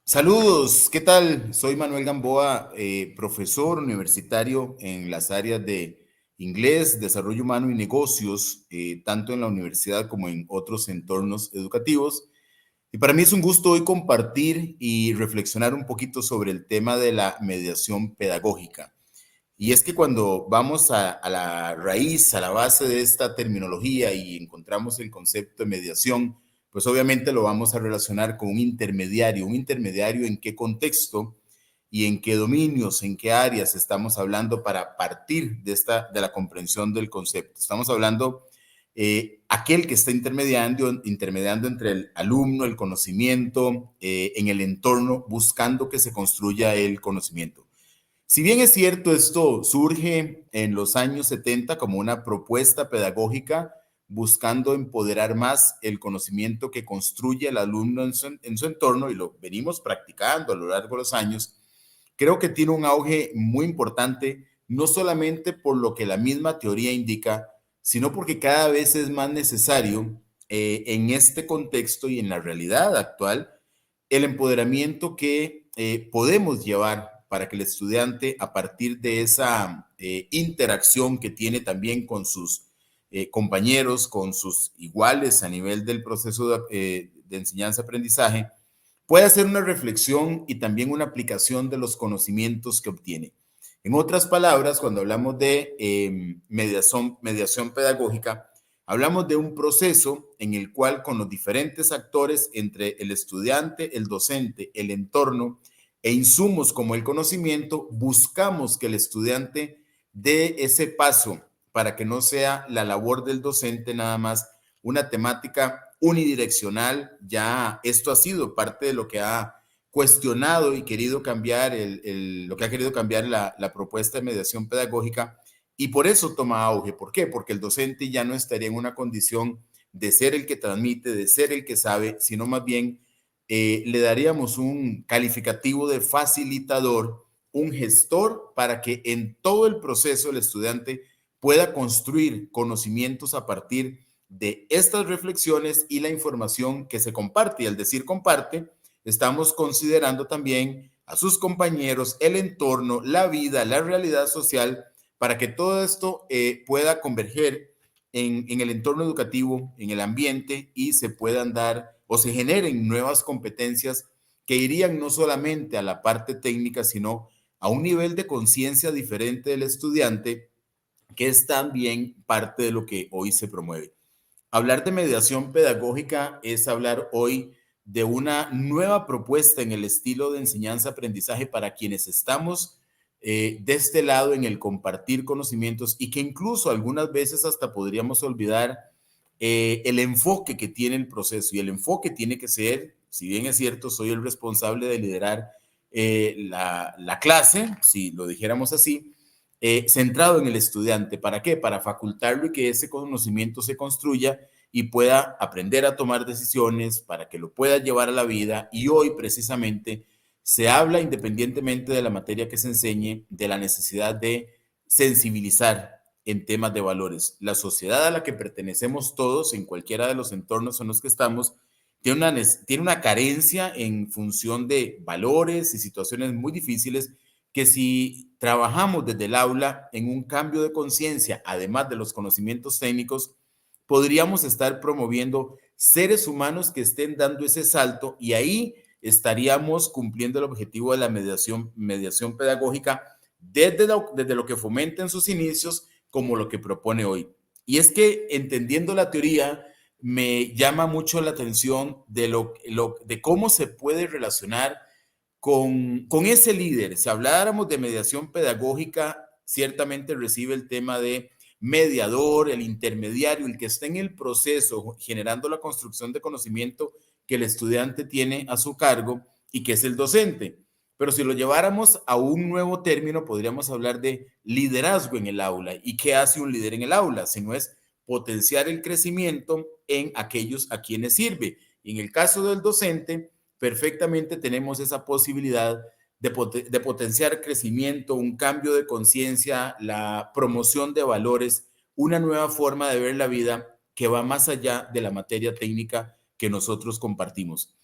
Saludos, ¿qué tal? Soy Manuel Gamboa, profesor universitario en las áreas de inglés, desarrollo humano y negocios, tanto en la universidad como en otros entornos educativos. Y para mí es un gusto hoy compartir y reflexionar un poquito sobre el tema de la mediación pedagógica. Y es que cuando vamos a la raíz, a la base de esta terminología y encontramos el concepto de mediación, pues obviamente lo vamos a relacionar con un intermediario en qué contexto y en qué dominios, en qué áreas estamos hablando para partir de la comprensión del concepto. Estamos hablando aquel que está intermediando entre el alumno, el conocimiento, en el entorno, buscando que se construya el conocimiento. Si bien es cierto, esto surge en los años 70 como una propuesta pedagógica buscando empoderar más el conocimiento que construye el alumno en su entorno y lo venimos practicando a lo largo de los años, creo que tiene un auge muy importante, no solamente por lo que la misma teoría indica, sino porque cada vez es más necesario en este contexto y en la realidad actual el empoderamiento que podemos llevar para que el estudiante, a partir de esa interacción que tiene también con sus compañeros, con sus iguales a nivel del proceso de enseñanza-aprendizaje, puede hacer una reflexión y también una aplicación de los conocimientos que obtiene. En otras palabras, cuando hablamos de mediación pedagógica, hablamos de un proceso en el cual con los diferentes actores entre el estudiante, el docente, el entorno e insumos como el conocimiento, buscamos que el estudiante dé ese paso para que no sea la labor del docente nada más una temática unidireccional. Ya esto ha sido parte de lo que ha cuestionado y querido cambiar lo que ha querido cambiar la propuesta de mediación pedagógica, y por eso toma auge. ¿Por qué? Porque el docente ya no estaría en una condición de ser el que transmite, de ser el que sabe, sino más bien le daríamos un calificativo de facilitador, un gestor, para que en todo el proceso el estudiante pueda construir conocimientos a partir de estas reflexiones y la información que se comparte. Y al decir comparte, estamos considerando también a sus compañeros, el entorno, la vida, la realidad social, para que todo esto pueda converger en el entorno educativo, en el ambiente, y se puedan dar o se generen nuevas competencias que irían no solamente a la parte técnica, sino a un nivel de conciencia diferente del estudiante, que es también parte de lo que hoy se promueve. Hablar de mediación pedagógica es hablar hoy de una nueva propuesta en el estilo de enseñanza-aprendizaje para quienes estamos de este lado en el compartir conocimientos, y que incluso algunas veces hasta podríamos olvidar el enfoque que tiene el proceso. Y el enfoque tiene que ser, si bien es cierto, soy el responsable de liderar la clase, si lo dijéramos así, centrado en el estudiante. ¿Para qué? Para facultarlo y que ese conocimiento se construya y pueda aprender a tomar decisiones, para que lo pueda llevar a la vida. Y hoy precisamente se habla, independientemente de la materia que se enseñe, de la necesidad de sensibilizar en temas de valores. La sociedad a la que pertenecemos todos, en cualquiera de los entornos en los que estamos, tiene una carencia en función de valores y situaciones muy difíciles, que si trabajamos desde el aula en un cambio de conciencia, además de los conocimientos técnicos, podríamos estar promoviendo seres humanos que estén dando ese salto, y ahí estaríamos cumpliendo el objetivo de la mediación pedagógica desde lo que fomenta en sus inicios como lo que propone hoy. Y es que, entendiendo la teoría, me llama mucho la atención de cómo se puede relacionar con ese líder. Si habláramos de mediación pedagógica, ciertamente recibe el tema de mediador, el intermediario, el que está en el proceso generando la construcción de conocimiento que el estudiante tiene a su cargo, y que es el docente. Pero si lo lleváramos a un nuevo término, podríamos hablar de liderazgo en el aula. ¿Y qué hace un líder en el aula? Si no es potenciar el crecimiento en aquellos a quienes sirve. Y en el caso del docente, perfectamente tenemos esa posibilidad de potenciar crecimiento, un cambio de conciencia, la promoción de valores, una nueva forma de ver la vida que va más allá de la materia técnica que nosotros compartimos.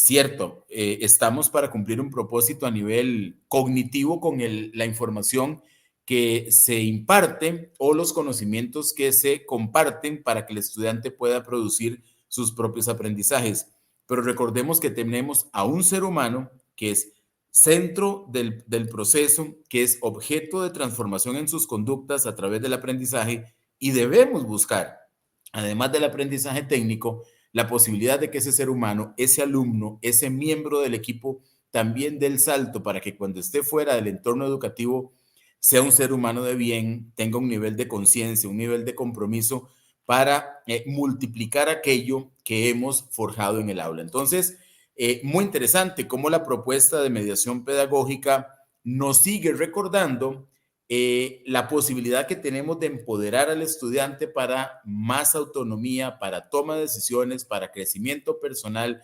Cierto, estamos para cumplir un propósito a nivel cognitivo con la información que se imparte o los conocimientos que se comparten para que el estudiante pueda producir sus propios aprendizajes. Pero recordemos que tenemos a un ser humano que es centro del proceso, que es objeto de transformación en sus conductas a través del aprendizaje y debemos buscar, además del aprendizaje técnico, la posibilidad de que ese ser humano, ese alumno, ese miembro del equipo, también dé el salto para que cuando esté fuera del entorno educativo sea un ser humano de bien, tenga un nivel de conciencia, un nivel de compromiso para multiplicar aquello que hemos forjado en el aula. Entonces, muy interesante cómo la propuesta de mediación pedagógica nos sigue recordando la posibilidad que tenemos de empoderar al estudiante para más autonomía, para toma de decisiones, para crecimiento personal,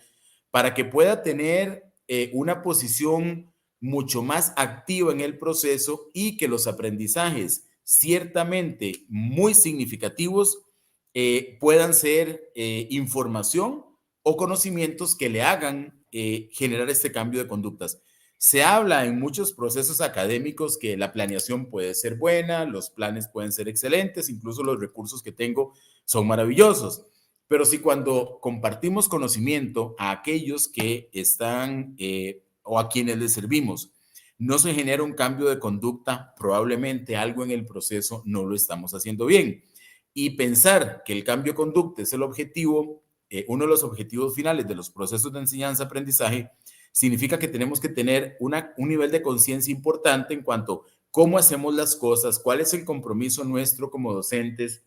para que pueda tener una posición mucho más activa en el proceso y que los aprendizajes ciertamente muy significativos puedan ser información o conocimientos que le hagan generar este cambio de conductas. Se habla en muchos procesos académicos que la planeación puede ser buena, los planes pueden ser excelentes, incluso los recursos que tengo son maravillosos. Pero si cuando compartimos conocimiento a aquellos que están o a quienes les servimos, no se genera un cambio de conducta, probablemente algo en el proceso no lo estamos haciendo bien. Y pensar que el cambio de conducta es el objetivo, uno de los objetivos finales de los procesos de enseñanza-aprendizaje, significa que tenemos que tener un nivel de conciencia importante en cuanto a cómo hacemos las cosas, cuál es el compromiso nuestro como docentes,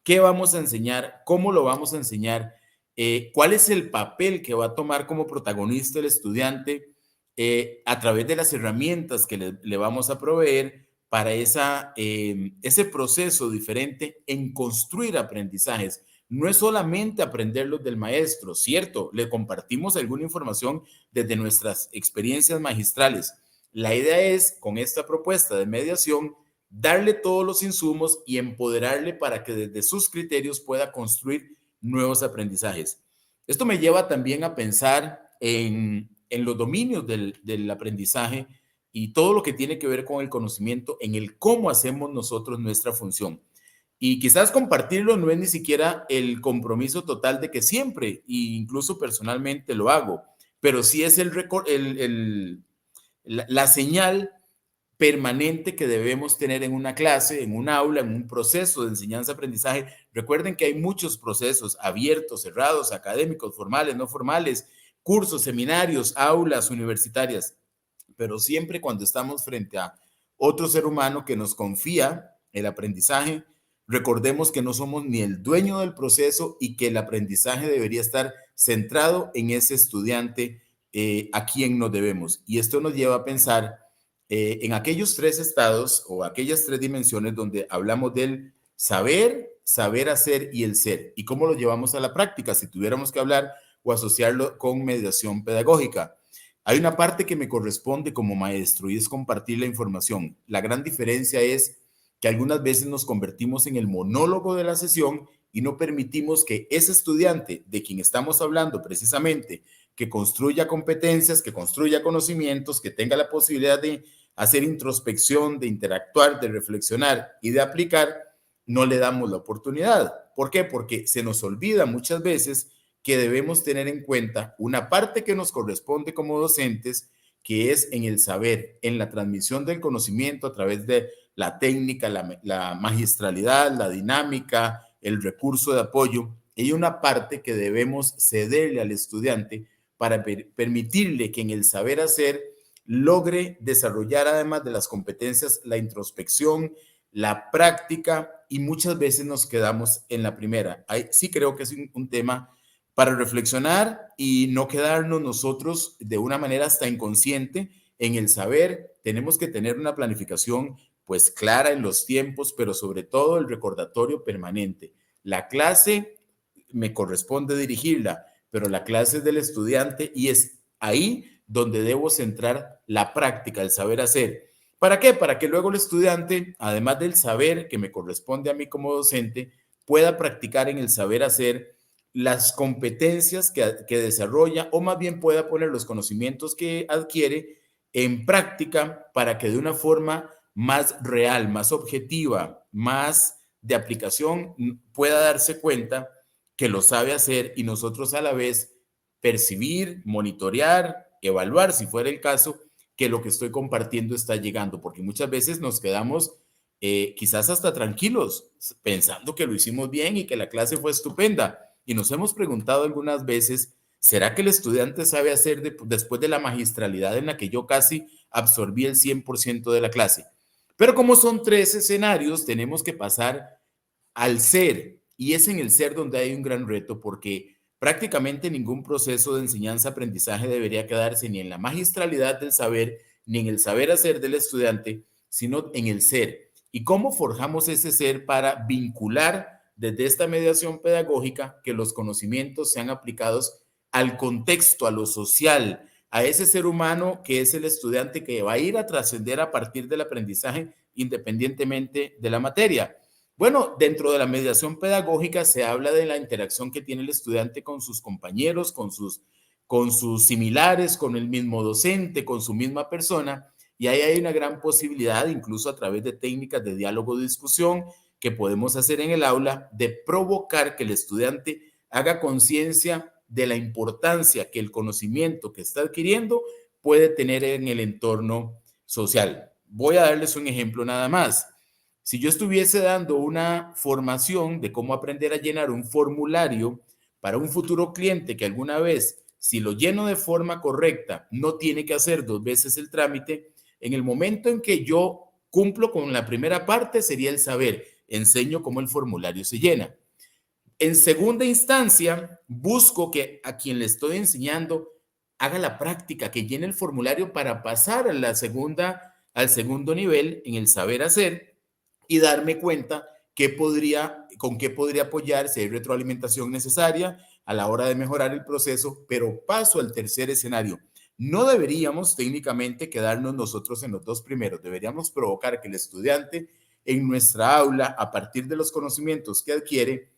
qué vamos a enseñar, cómo lo vamos a enseñar, cuál es el papel que va a tomar como protagonista el estudiante a través de las herramientas que le vamos a proveer para ese proceso diferente en construir aprendizajes. No es solamente aprenderlos del maestro, ¿cierto? Le compartimos alguna información desde nuestras experiencias magistrales. La idea es, con esta propuesta de mediación, darle todos los insumos y empoderarle para que desde sus criterios pueda construir nuevos aprendizajes. Esto me lleva también a pensar en los dominios del aprendizaje y todo lo que tiene que ver con el conocimiento, en el cómo hacemos nosotros nuestra función. Y quizás compartirlo no es ni siquiera el compromiso total de que siempre, e incluso personalmente lo hago, pero sí es la señal permanente que debemos tener en una clase, en un aula, en un proceso de enseñanza-aprendizaje. Recuerden que hay muchos procesos abiertos, cerrados, académicos, formales, no formales, cursos, seminarios, aulas universitarias, pero siempre cuando estamos frente a otro ser humano que nos confía el aprendizaje, recordemos que no somos ni el dueño del proceso y que el aprendizaje debería estar centrado en ese estudiante a quien nos debemos. Y esto nos lleva a pensar en aquellos tres estados o aquellas tres dimensiones donde hablamos del saber, saber hacer y el ser. ¿Y cómo lo llevamos a la práctica? Si tuviéramos que hablar o asociarlo con mediación pedagógica. Hay una parte que me corresponde como maestro y es compartir la información. La gran diferencia es que algunas veces nos convertimos en el monólogo de la sesión y no permitimos que ese estudiante de quien estamos hablando precisamente, que construya competencias, que construya conocimientos, que tenga la posibilidad de hacer introspección, de interactuar, de reflexionar y de aplicar, no le damos la oportunidad. ¿Por qué? Porque se nos olvida muchas veces que debemos tener en cuenta una parte que nos corresponde como docentes, que es en el saber, en la transmisión del conocimiento a través de la técnica, la magistralidad, la dinámica, el recurso de apoyo. Y una parte que debemos cederle al estudiante para permitirle que en el saber hacer logre desarrollar, además de las competencias, la introspección, la práctica, y muchas veces nos quedamos en la primera. Ahí sí creo que es un tema para reflexionar y no quedarnos nosotros de una manera hasta inconsciente en el saber. Tenemos que tener una planificación pues clara en los tiempos, pero sobre todo el recordatorio permanente. La clase me corresponde dirigirla, pero la clase es del estudiante y es ahí donde debo centrar la práctica, el saber hacer. ¿Para qué? Para que luego el estudiante, además del saber que me corresponde a mí como docente, pueda practicar en el saber hacer las competencias que desarrolla o más bien pueda poner los conocimientos que adquiere en práctica para que de una forma más real, más objetiva, más de aplicación pueda darse cuenta que lo sabe hacer y nosotros a la vez percibir, monitorear, evaluar, si fuera el caso, que lo que estoy compartiendo está llegando, porque muchas veces nos quedamos quizás hasta tranquilos, pensando que lo hicimos bien y que la clase fue estupenda. Y nos hemos preguntado algunas veces, ¿será que el estudiante sabe hacer después de la magistralidad en la que yo casi absorbí el 100% de la clase? Pero como son tres escenarios, tenemos que pasar al ser. Y es en el ser donde hay un gran reto porque prácticamente ningún proceso de enseñanza-aprendizaje debería quedarse ni en la magistralidad del saber, ni en el saber hacer del estudiante, sino en el ser. ¿Y cómo forjamos ese ser para vincular desde esta mediación pedagógica que los conocimientos sean aplicados al contexto, a lo social, a ese ser humano que es el estudiante que va a ir a trascender a partir del aprendizaje independientemente de la materia? Bueno, dentro de la mediación pedagógica se habla de la interacción que tiene el estudiante con sus compañeros, con sus similares, con el mismo docente, con su misma persona, y ahí hay una gran posibilidad, incluso a través de técnicas de diálogo de discusión que podemos hacer en el aula, de provocar que el estudiante haga conciencia de la importancia que el conocimiento que está adquiriendo puede tener en el entorno social. Voy a darles un ejemplo nada más. Si yo estuviese dando una formación de cómo aprender a llenar un formulario para un futuro cliente que alguna vez, si lo lleno de forma correcta, no tiene que hacer dos veces el trámite, en el momento en que yo cumplo con la primera parte sería el saber, enseño cómo el formulario se llena. En segunda instancia, busco que a quien le estoy enseñando haga la práctica, que llene el formulario para pasar a al segundo nivel en el saber hacer y darme cuenta con qué podría apoyar, si hay retroalimentación necesaria a la hora de mejorar el proceso, pero paso al tercer escenario. No deberíamos técnicamente quedarnos nosotros en los dos primeros, deberíamos provocar que el estudiante en nuestra aula, a partir de los conocimientos que adquiere,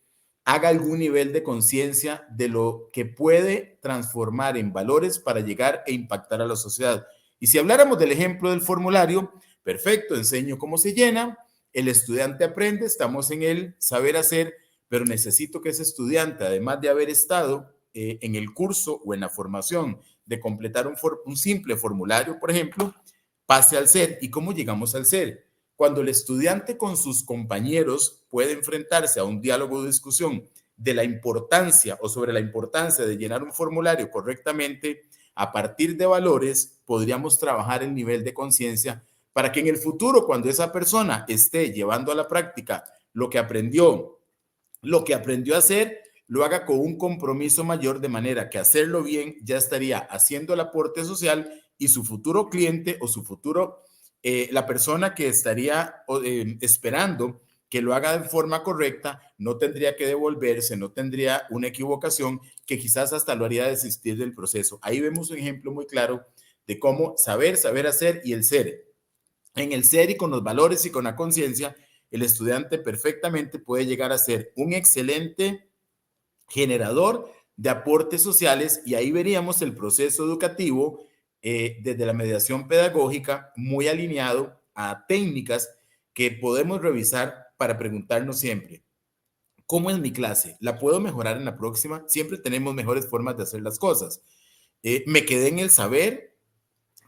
haga algún nivel de conciencia de lo que puede transformar en valores para llegar e impactar a la sociedad. Y si habláramos del ejemplo del formulario, perfecto, enseño cómo se llena, el estudiante aprende, estamos en el saber hacer, pero necesito que ese estudiante, además de haber estado en el curso o en la formación de completar un simple formulario, por ejemplo, pase al ser. ¿Y cómo llegamos al ser? Cuando el estudiante con sus compañeros puede enfrentarse a un diálogo de discusión de la importancia o sobre la importancia de llenar un formulario correctamente, a partir de valores, podríamos trabajar el nivel de conciencia para que en el futuro, cuando esa persona esté llevando a la práctica lo que aprendió a hacer, lo haga con un compromiso mayor, de manera que hacerlo bien ya estaría haciendo el aporte social y su futuro cliente o su futuro, la persona que estaría esperando que lo haga de forma correcta, no tendría que devolverse, no tendría una equivocación que quizás hasta lo haría desistir del proceso. Ahí vemos un ejemplo muy claro de cómo saber, saber hacer y el ser. En el ser y con los valores y con la conciencia, el estudiante perfectamente puede llegar a ser un excelente generador de aportes sociales y ahí veríamos el proceso educativo desde la mediación pedagógica muy alineado a técnicas que podemos revisar para preguntarnos siempre, ¿cómo es mi clase? ¿La puedo mejorar en la próxima? Siempre tenemos mejores formas de hacer las cosas. Me quedé en el saber,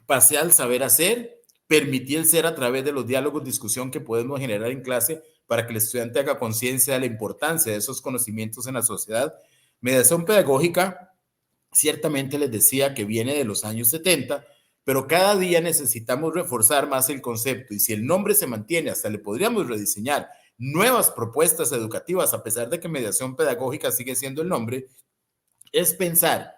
pasé al saber hacer, permití el ser a través de los diálogos, discusión que podemos generar en clase para que el estudiante haga conciencia de la importancia de esos conocimientos en la sociedad. Mediación pedagógica, ciertamente les decía que viene de los años 70, pero cada día necesitamos reforzar más el concepto y si el nombre se mantiene, hasta le podríamos rediseñar nuevas propuestas educativas, a pesar de que mediación pedagógica sigue siendo el nombre, es pensar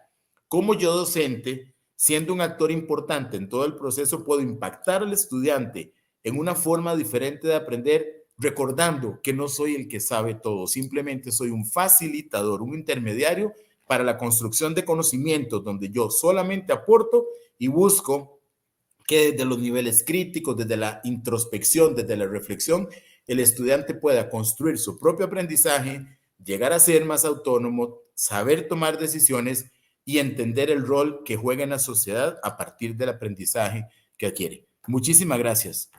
cómo yo docente, siendo un actor importante en todo el proceso, puedo impactar al estudiante en una forma diferente de aprender, recordando que no soy el que sabe todo, simplemente soy un facilitador, un intermediario para la construcción de conocimientos, donde yo solamente aporto y busco que desde los niveles críticos, desde la introspección, desde la reflexión, el estudiante pueda construir su propio aprendizaje, llegar a ser más autónomo, saber tomar decisiones y entender el rol que juega en la sociedad a partir del aprendizaje que adquiere. Muchísimas gracias.